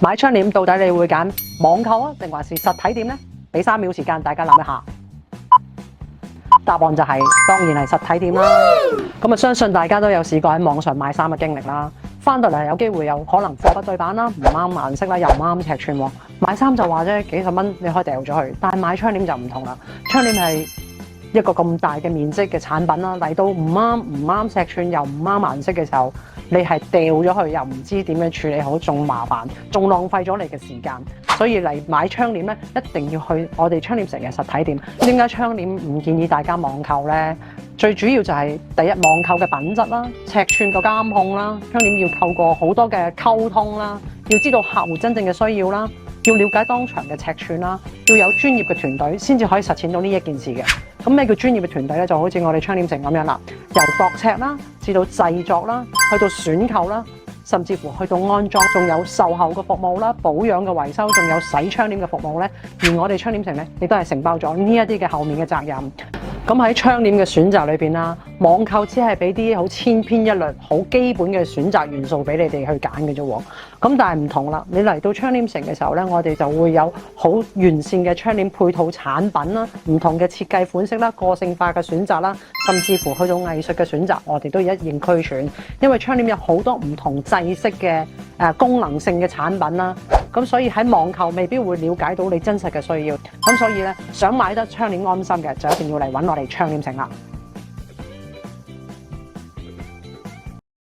買窗簾到底你會揀網購啊，定還是實體店呢？俾3秒時間大家諗一下。答案就係、當然係實體店啦。咁啊，相信大家都有試過喺網上買衫嘅經歷啦。翻到嚟有機會有可能貨不對版啦，唔啱顏色啦，又唔啱尺寸喎。買衫就話啫，幾十蚊你可以掉咗去，但係買窗簾就唔同啦。窗簾係一個咁大嘅面積嘅產品啦，嚟到唔啱尺寸又唔啱顏色嘅時候，你係掉咗去又唔知點樣處理好，仲麻煩，仲浪費咗你嘅時間。所以嚟買窗簾咧，一定要去我哋窗簾城嘅實體店。點解窗簾唔建議大家網購呢？最主要就係第一，網購嘅品質啦、尺寸嘅監控啦，窗簾要透過好多嘅溝通啦，要知道客戶真正嘅需要啦，要了解當場嘅尺寸啦，要有專業嘅團隊先至可以實踐到呢一件事嘅。咁咩叫專業嘅團隊咧？就好似我哋窗簾城咁樣啦，由度尺啦，至到製作啦，去到選購啦，甚至乎去到安裝，仲有售後嘅服務啦、保養嘅維修，仲有洗窗簾嘅服務咧。而我哋窗簾城咧，亦都係承包咗呢一啲嘅後面嘅責任。咁喺窗簾嘅選擇裏邊啦，網購只係俾啲好千篇一律、好基本嘅選擇元素俾你哋去揀嘅啫喎。咁但係唔同啦，你嚟到窗簾城嘅時候咧，我哋就會有好完善嘅窗簾配套產品啦，唔同嘅設計款式啦，個性化嘅選擇啦，甚至乎去到藝術嘅選擇，我哋都一應俱全。因為窗簾有好多唔同製式嘅功能性嘅產品啦，咁所以喺網購未必會了解到你真實嘅需要。咁所以咧，想買得窗簾安心嘅，就一定要嚟揾我哋窗簾城啦。